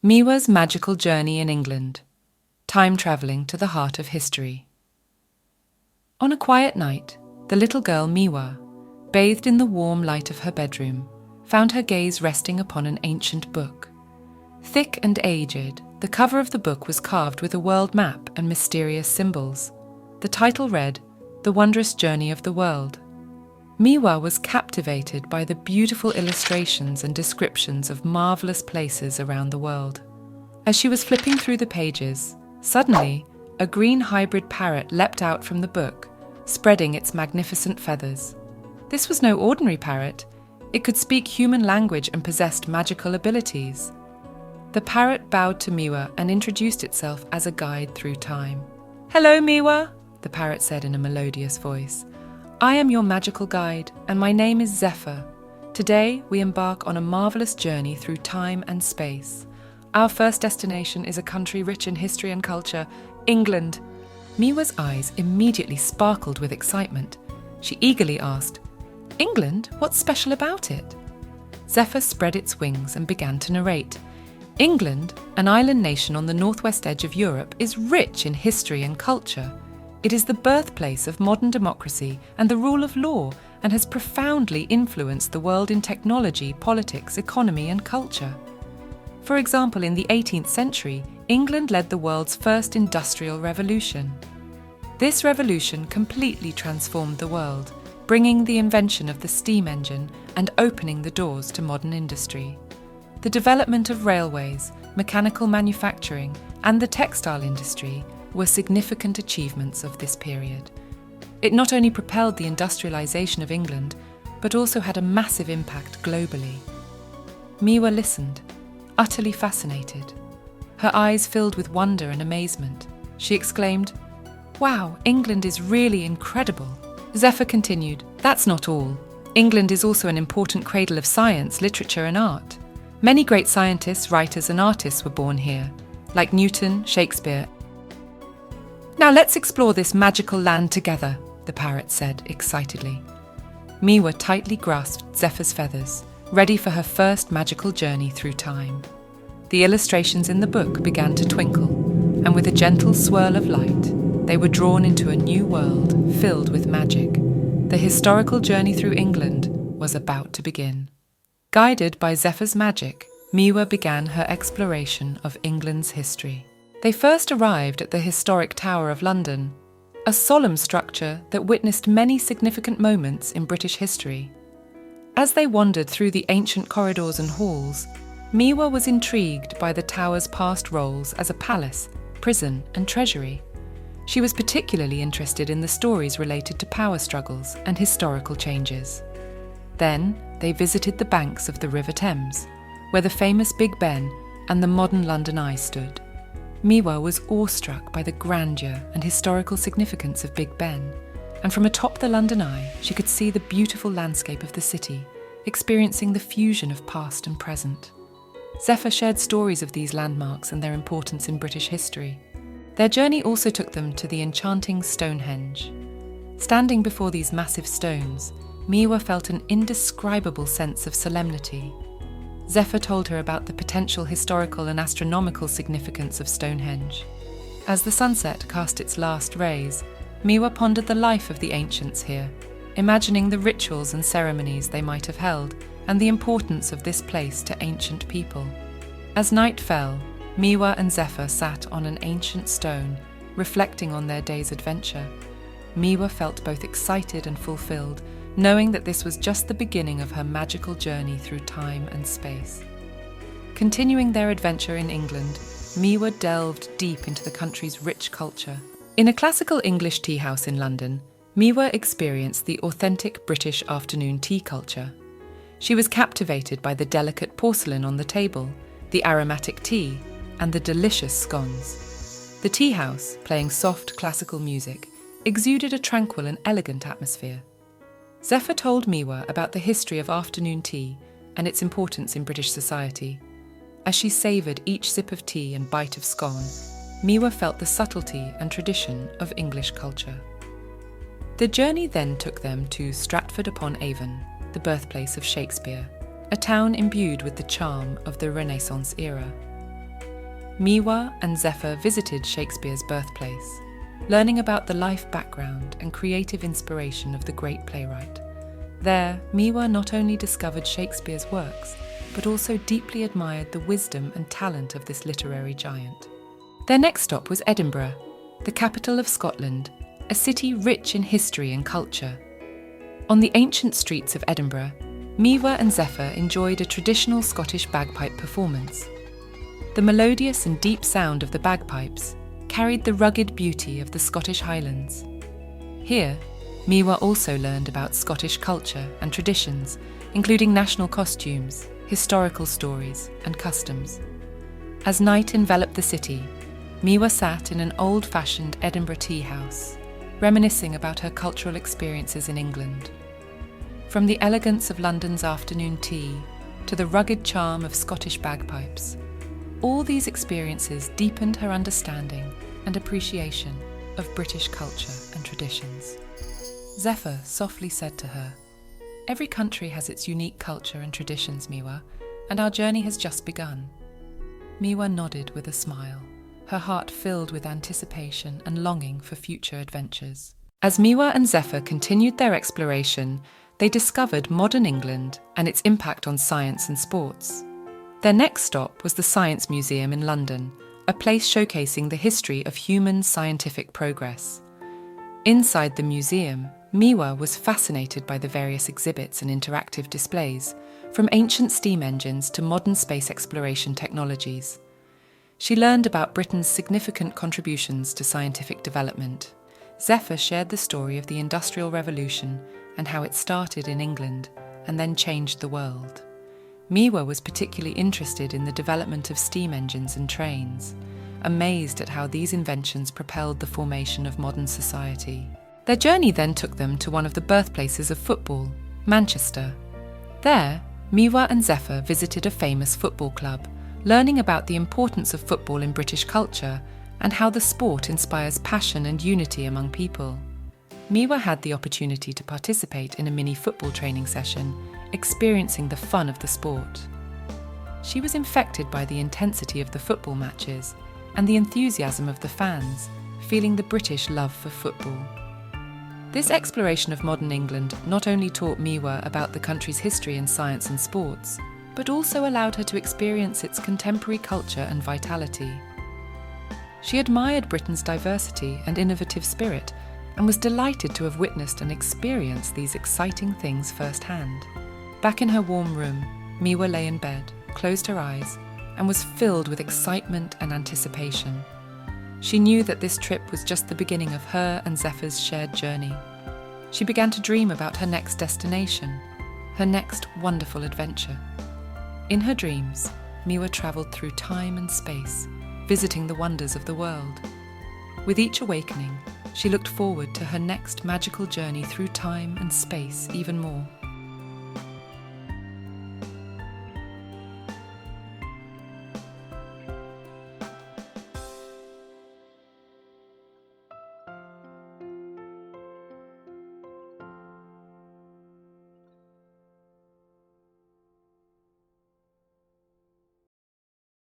Miwa's magical journey in England, time travelling to the heart of history. On a quiet night, the little girl Miwa, bathed in the warm light of her bedroom, found her gaze resting upon an ancient book. Thick and aged, the cover of the book was carved with a world map and mysterious symbols. The title read, "The Wondrous Journey of the World." Miwa was captivated by the beautiful illustrations and descriptions of marvellous places around the world. As she was flipping through the pages, suddenly, a green hybrid parrot leapt out from the book, spreading its magnificent feathers. This was no ordinary parrot. It could speak human language and possessed magical abilities. The parrot bowed to Miwa and introduced itself as a guide through time. "Hello, Miwa," the parrot said in a melodious voice. "I am your magical guide, and my name is Zephyr. Today, we embark on a marvellous journey through time and space. Our first destination is a country rich in history and culture, England." Miwa's eyes immediately sparkled with excitement. She eagerly asked, "England? What's special about it?" Zephyr spread its wings and began to narrate. "England, an island nation on the northwest edge of Europe, is rich in history and culture. It is the birthplace of modern democracy and the rule of law, and has profoundly influenced the world in technology, politics, economy, and culture. For example, in the 18th century, England led the world's first industrial revolution. This revolution completely transformed the world, bringing the invention of the steam engine and opening the doors to modern industry. The development of railways, mechanical manufacturing, and the textile industry were significant achievements of this period. It not only propelled the industrialisation of England, but also had a massive impact globally." Miwa listened, utterly fascinated. Her eyes filled with wonder and amazement. She exclaimed, "Wow, England is really incredible." Zephyr continued, "That's not all. England is also an important cradle of science, literature, and art. Many great scientists, writers, and artists were born here, like Newton, Shakespeare. Now let's explore this magical land together," the parrot said excitedly. Miwa tightly grasped Zephyr's feathers, ready for her first magical journey through time. The illustrations in the book began to twinkle, and with a gentle swirl of light, they were drawn into a new world filled with magic. The historical journey through England was about to begin. Guided by Zephyr's magic, Miwa began her exploration of England's history. They first arrived at the historic Tower of London, a solemn structure that witnessed many significant moments in British history. As they wandered through the ancient corridors and halls, Miwa was intrigued by the tower's past roles as a palace, prison, and treasury. She was particularly interested in the stories related to power struggles and historical changes. Then, they visited the banks of the River Thames, where the famous Big Ben and the modern London Eye stood. Miwa was awestruck by the grandeur and historical significance of Big Ben, and from atop the London Eye, she could see the beautiful landscape of the city, experiencing the fusion of past and present. Zephyr shared stories of these landmarks and their importance in British history. Their journey also took them to the enchanting Stonehenge. Standing before these massive stones, Miwa felt an indescribable sense of solemnity. Zephyr told her about the potential historical and astronomical significance of Stonehenge. As the sunset cast its last rays, Miwa pondered the life of the ancients here, imagining the rituals and ceremonies they might have held and the importance of this place to ancient people. As night fell, Miwa and Zephyr sat on an ancient stone, reflecting on their day's adventure. Miwa felt both excited and fulfilled, knowing that this was just the beginning of her magical journey through time and space. Continuing their adventure in England, Miwa delved deep into the country's rich culture. In a classical English tea house in London, Miwa experienced the authentic British afternoon tea culture. She was captivated by the delicate porcelain on the table, the aromatic tea, and the delicious scones. The tea house, playing soft classical music, exuded a tranquil and elegant atmosphere. Zephyr told Miwa about the history of afternoon tea and its importance in British society. As she savoured each sip of tea and bite of scone, Miwa felt the subtlety and tradition of English culture. The journey then took them to Stratford-upon-Avon, the birthplace of Shakespeare, a town imbued with the charm of the Renaissance era. Miwa and Zephyr visited Shakespeare's Birthplace, learning about the life background and creative inspiration of the great playwright. There, Miwa not only discovered Shakespeare's works, but also deeply admired the wisdom and talent of this literary giant. Their next stop was Edinburgh, the capital of Scotland, a city rich in history and culture. On the ancient streets of Edinburgh, Miwa and Zephyr enjoyed a traditional Scottish bagpipe performance. The melodious and deep sound of the bagpipes carried the rugged beauty of the Scottish Highlands. Here, Miwa also learned about Scottish culture and traditions, including national costumes, historical stories, and customs. As night enveloped the city, Miwa sat in an old-fashioned Edinburgh tea house, reminiscing about her cultural experiences in England. From the elegance of London's afternoon tea to the rugged charm of Scottish bagpipes, all these experiences deepened her understanding and appreciation of British culture and traditions. Zephyr softly said to her, "Every country has its unique culture and traditions, Miwa, and our journey has just begun." Miwa nodded with a smile, her heart filled with anticipation and longing for future adventures. As Miwa and Zephyr continued their exploration, they discovered modern England and its impact on science and sports. Their next stop was the Science Museum in London, a place showcasing the history of human scientific progress. Inside the museum, Miwa was fascinated by the various exhibits and interactive displays, from ancient steam engines to modern space exploration technologies. She learned about Britain's significant contributions to scientific development. Zephyr shared the story of the Industrial Revolution and how it started in England and then changed the world. Miwa was particularly interested in the development of steam engines and trains, amazed at how these inventions propelled the formation of modern society. Their journey then took them to one of the birthplaces of football, Manchester. There, Miwa and Zephyr visited a famous football club, learning about the importance of football in British culture and how the sport inspires passion and unity among people. Miwa had the opportunity to participate in a mini football training session, experiencing the fun of the sport. She was infected by the intensity of the football matches and the enthusiasm of the fans, feeling the British love for football. This exploration of modern England not only taught Miwa about the country's history in science and sports, but also allowed her to experience its contemporary culture and vitality. She admired Britain's diversity and innovative spirit and was delighted to have witnessed and experienced these exciting things firsthand. Back in her warm room, Miwa lay in bed, closed her eyes, and was filled with excitement and anticipation. She knew that this trip was just the beginning of her and Zephyr's shared journey. She began to dream about her next destination, her next wonderful adventure. In her dreams, Miwa travelled through time and space, visiting the wonders of the world. With each awakening, she looked forward to her next magical journey through time and space even more.